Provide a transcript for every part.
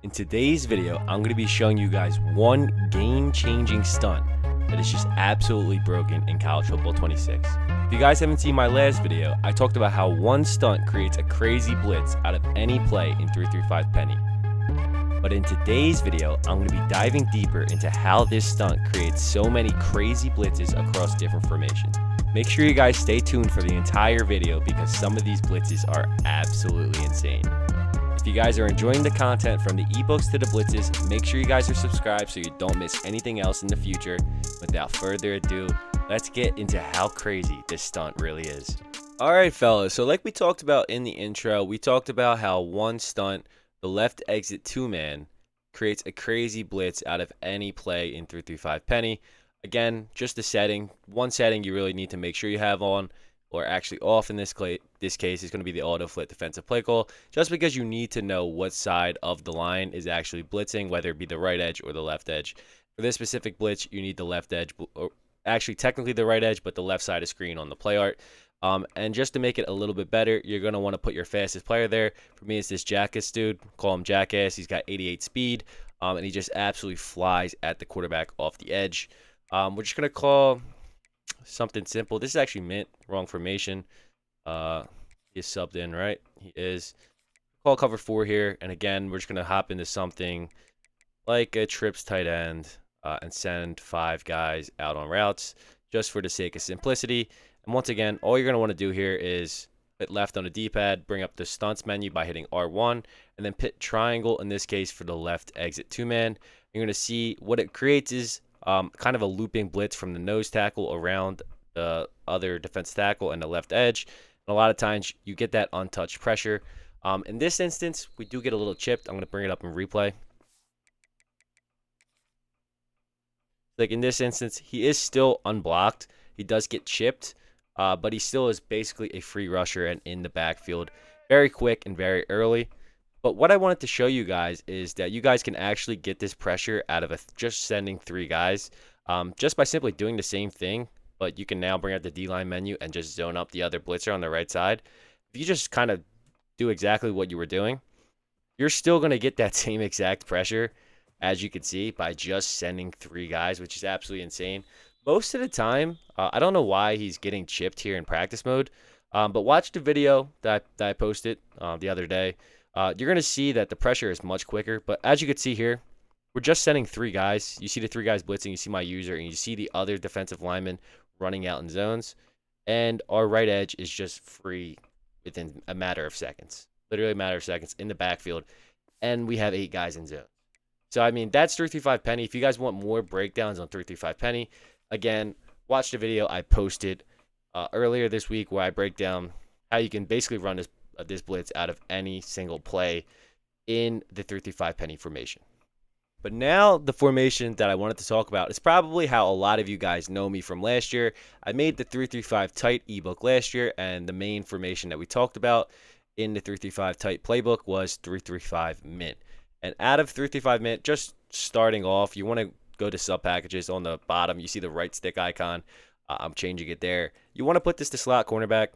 In today's video, I'm going to be showing you guys one game-changing stunt that is just absolutely broken in college football 26. If you guys haven't seen my last video, I talked about how one stunt creates a crazy blitz out of any play in 335 Penny. But in today's video, I'm going to be diving deeper into how this stunt creates so many crazy blitzes across different formations. Make sure you guys stay tuned for the entire video because some of these blitzes are absolutely insane. If you guys are enjoying the content from the ebooks to the blitzes, make sure you guys are subscribed so you don't miss anything else in the future. Without further ado, let's get into how crazy this stunt really is. Alright fellas, so like we talked about in the intro, we talked about how one stunt, the left exit two-man, creates a crazy blitz out of any play in 335 Penny. Again, just the setting. One setting you really need to make sure you have on, or actually off in this case, is going to be the auto flip defensive play call, just because you need to know what side of the line is actually blitzing, whether it be the right edge or the left edge. For this specific blitz, you need the left edge, or actually technically the right edge, but the left side of screen on the play art. And just to make it a little bit better, you're going to want to put your fastest player there. For me, it's this Jackass dude. Call him Jackass. He's got 88 speed, and he just absolutely flies at the quarterback off the edge. We're just going to call something simple. This is actually mint. Wrong formation. He is subbed in, right? He is. Call cover 4 here. And again, we're just going to hop into something like a trips tight end and send 5 guys out on routes just for the sake of simplicity. And once again, all you're going to want to do here is hit left on the D-pad, bring up the stunts menu by hitting R1, and then hit triangle, in this case, for the left exit two-man. You're going to see what it creates is kind of a looping blitz from the nose tackle around the other defense tackle and the left edge. And a lot of times you get that untouched pressure. In this instance, we do get a little chipped. I'm going to bring it up in replay. Like in this instance, he is still unblocked. He does get chipped, but he still is basically a free rusher and in the backfield very quick and very early. But what I wanted to show you guys is that you guys can actually get this pressure out of just sending 3 guys just by simply doing the same thing. But you can now bring out the D-line menu and just zone up the other blitzer on the right side. If you just kind of do exactly what you were doing, you're still going to get that same exact pressure, as you can see, by just sending 3 guys, which is absolutely insane. Most of the time, I don't know why he's getting chipped here in practice mode, but watch the video that I posted the other day. You're going to see that the pressure is much quicker. But as you can see here, we're just sending 3 guys. You see the 3 guys blitzing. You see my user, and you see the other defensive lineman running out in zones. And our right edge is just free within a matter of seconds. Literally a matter of seconds in the backfield. And we have 8 guys in zone. So, I mean, that's 335 Penny. If you guys want more breakdowns on 335 Penny, again, watch the video I posted earlier this week where I break down how you can basically run this blitz out of any single play in the 335 Penny formation. But now the formation that I wanted to talk about is probably how a lot of you guys know me from last year. I made the 335 Tite ebook last year, and the main formation that we talked about in the 335 Tite playbook was 335 mint. And out of 335 mint, just starting off, you want to go to sub packages on the bottom. You see the right stick icon. I'm changing it there. You want to put this to slot cornerback.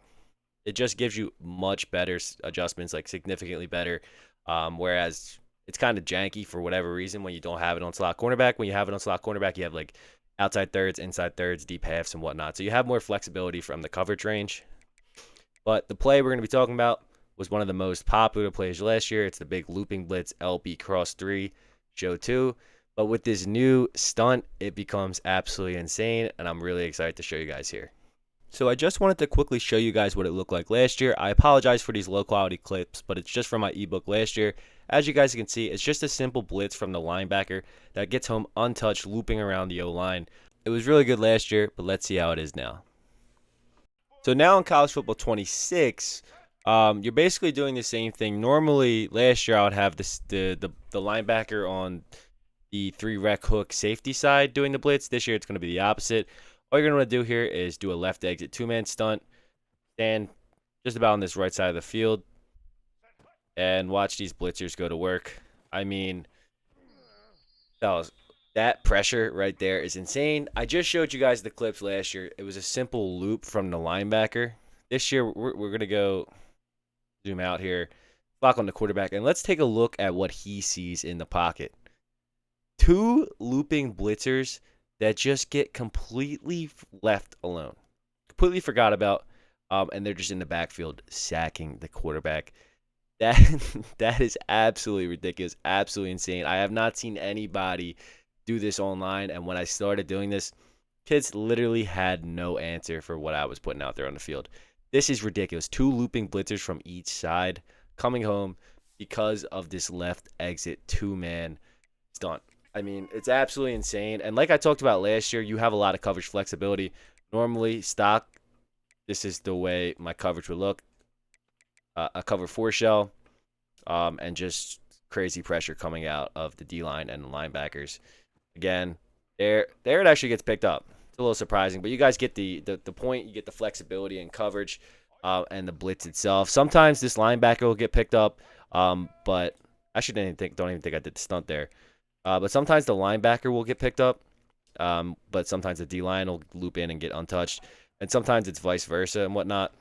It just gives you much better adjustments, like significantly better. Whereas it's kind of janky for whatever reason when you don't have it on slot cornerback. When you have it on slot cornerback, you have like outside thirds, inside thirds, deep halves, and whatnot. So you have more flexibility from the coverage range. But the play we're going to be talking about was one of the most popular plays last year. It's the big looping blitz LB cross 3 show 2. But with this new stunt, it becomes absolutely insane, and I'm really excited to show you guys here. So I just wanted to quickly show you guys what it looked like last year. I apologize for these low quality clips, but it's just from my ebook last year. As you guys can see, it's just a simple blitz from the linebacker that gets home untouched, looping around the O-line. It was really good last year, but let's see how it is now. So now in college football 26, you're basically doing the same thing. Normally, last year I would have the linebacker on the 3 rec hook safety side doing the blitz. This year it's going to be the opposite. All you're going to want to do here is do a left exit two-man stunt, stand just about on this right side of the field, and watch these blitzers go to work. I mean, that pressure right there is insane. I just showed you guys the clips last year. It was a simple loop from the linebacker. This year, we're going to go zoom out here. Block on the quarterback, and let's take a look at what he sees in the pocket. Two looping blitzers that just get completely left alone, completely forgot about, and they're just in the backfield sacking the quarterback. That that is absolutely ridiculous, absolutely insane. I have not seen anybody do this online, and when I started doing this, kids literally had no answer for what I was putting out there on the field. This is ridiculous. Two looping blitzers from each side coming home because of this left exit two-man stunt. I mean, it's absolutely insane. And like I talked about last year, you have a lot of coverage flexibility. Normally, stock, this is the way my coverage would look. A cover four shell, and just crazy pressure coming out of the D line and the linebackers. Again, there it actually gets picked up. It's a little surprising, but you guys get the point. You get the flexibility and coverage, and the blitz itself. Sometimes this linebacker will get picked up, but I actually don't even think I did the stunt there. But sometimes the linebacker will get picked up, but sometimes the D line will loop in and get untouched, and sometimes it's vice versa and whatnot.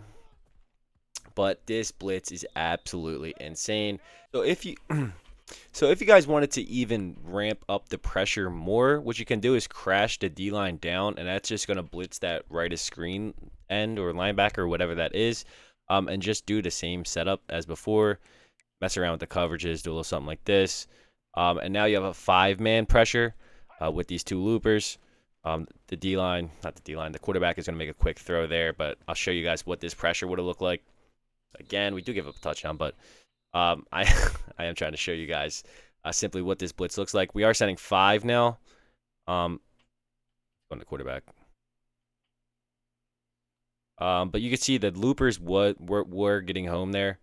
But this blitz is absolutely insane. So if you so if you guys wanted to even ramp up the pressure more, what you can do is crash the D line down, and that's just gonna blitz that right screen end or linebacker or whatever that is, and just do the same setup as before. Mess around with the coverages, do a little something like this, and now you have a five-man pressure with these two loopers. The D line, not the D line, the quarterback is gonna make a quick throw there, but I'll show you guys what this pressure would have looked like. Again, we do give up a touchdown, but I I am trying to show you guys simply what this blitz looks like. We are sending five now. On the quarterback. But you can see the loopers were getting home there.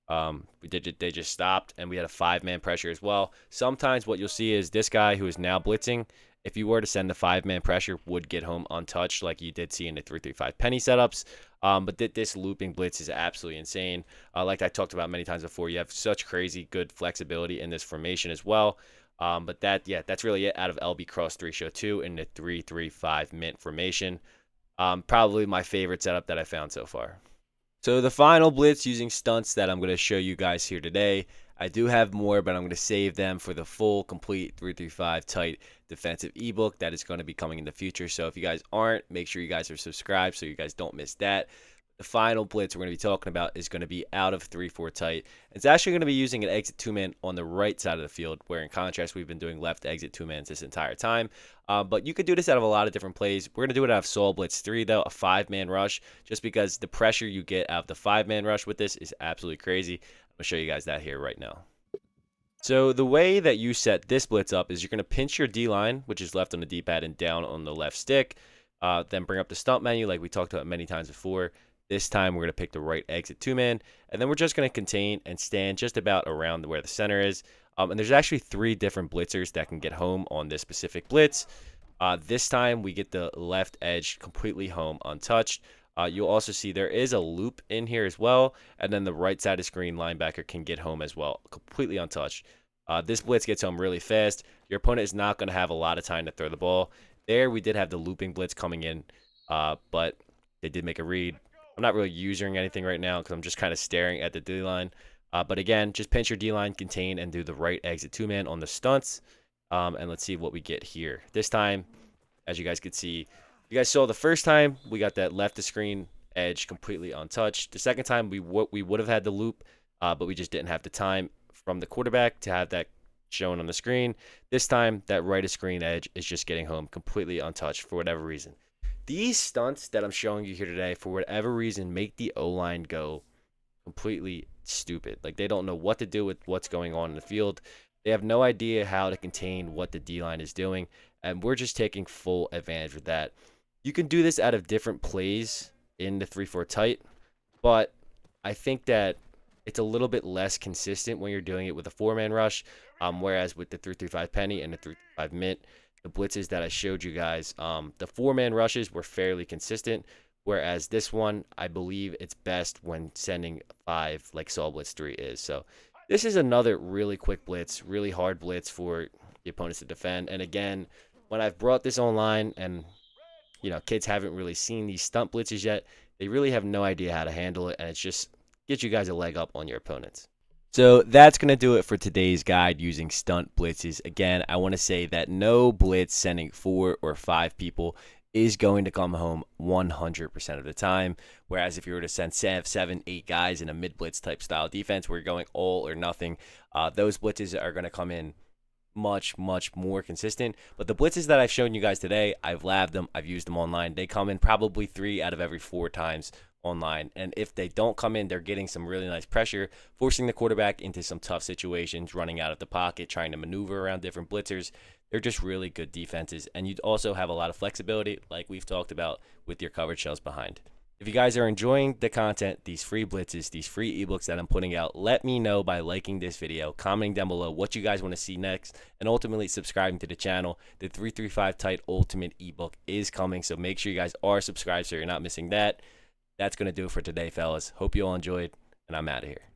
They just stopped, and we had a five-man pressure as well. Sometimes what you'll see is this guy who is now blitzing, if you were to send the five-man pressure, would get home untouched, like you did see in the 3-3-5 penny setups. But this looping blitz is absolutely insane. Like I talked about many times before, you have such crazy good flexibility in this formation as well. But that's really it out of LB Cross 3 Show 2 in the 3-3-5 mint formation. Probably my favorite setup that I found so far. So the final blitz using stunts that I'm going to show you guys here today, I do have more, but I'm going to save them for the full, complete 3-3-5 tight defensive ebook that is going to be coming in the future. So if you guys aren't, make sure you guys are subscribed so you guys don't miss that. The final blitz we're going to be talking about is going to be out of 3-4 tight. It's actually going to be using an exit two-man on the right side of the field, where in contrast, we've been doing left exit two-mans this entire time. But you could do this out of a lot of different plays. We're going to do it out of Saw Blitz 3, though, a five-man rush, just because the pressure you get out of the five-man rush with this is absolutely crazy. I'm going to show you guys that here right now. So the way that you set this blitz up is you're going to pinch your D-line, which is left on the D-pad and down on the left stick. Then bring up the stunt menu like we talked about many times before. This time we're going to pick the right exit two-man, and then we're just going to contain and stand just about around where the center is. And there's actually three different blitzers that can get home on this specific blitz. This time we get the left edge completely home untouched. You'll also see there is a loop in here as well, and then the right side of screen linebacker can get home as well, completely untouched. This blitz gets home really fast. Your opponent is not going to have a lot of time to throw the ball. There we did have the looping blitz coming in, but they did make a read. I'm not really using anything right now because I'm just kind of staring at the D-line. But again, just pinch your D-line, contain, and do the right exit two-man on the stunts. And let's see what we get here. This time, as you guys could see, you guys saw the first time, we got that left of screen edge completely untouched. The second time, we would have had the loop, but we just didn't have the time from the quarterback to have that shown on the screen. This time, that right of screen edge is just getting home completely untouched for whatever reason. These stunts that I'm showing you here today, for whatever reason, make the O-line go completely stupid. Like, they don't know what to do with what's going on in the field. They have no idea how to contain what the D-line is doing, and we're just taking full advantage of that. You can do this out of different plays in the 3-4 tight, but I think that it's a little bit less consistent when you're doing it with a four-man rush, whereas with the 3-3-5 penny and the 3-5 mint, the blitzes that I showed you guys, the four-man rushes were fairly consistent, whereas this one, I believe it's best when sending five like Saw Blitz 3 is. So this is another really quick blitz, really hard blitz for the opponents to defend. And again, when I've brought this online and kids haven't really seen these stunt blitzes yet, they really have no idea how to handle it, and it's just gets you guys a leg up on your opponents. So that's going to do it for today's guide using stunt blitzes. Again, I want to say that no blitz sending 4 or 5 people is going to come home 100% of the time. Whereas if you were to send 7, 8 guys in a mid blitz type style defense where you're going all or nothing, those blitzes are going to come in much more consistent. But the blitzes that I've shown you guys today, I've labbed them, I've used them online. They come in probably 3 out of every 4 times online, and if they don't come in, they're getting some really nice pressure, forcing the quarterback into some tough situations, running out of the pocket, trying to maneuver around different blitzers. They're just really good defenses, and you also have a lot of flexibility like we've talked about with your coverage shells behind. If you guys are enjoying the content, these free blitzes, these free ebooks that I'm putting out, let me know by liking this video, commenting down below what you guys want to see next, and ultimately subscribing to the channel. The 335 Tite Ultimate ebook is coming, so make sure you guys are subscribed so you're not missing that. That's going to do it for today, fellas. Hope you all enjoyed, and I'm out of here.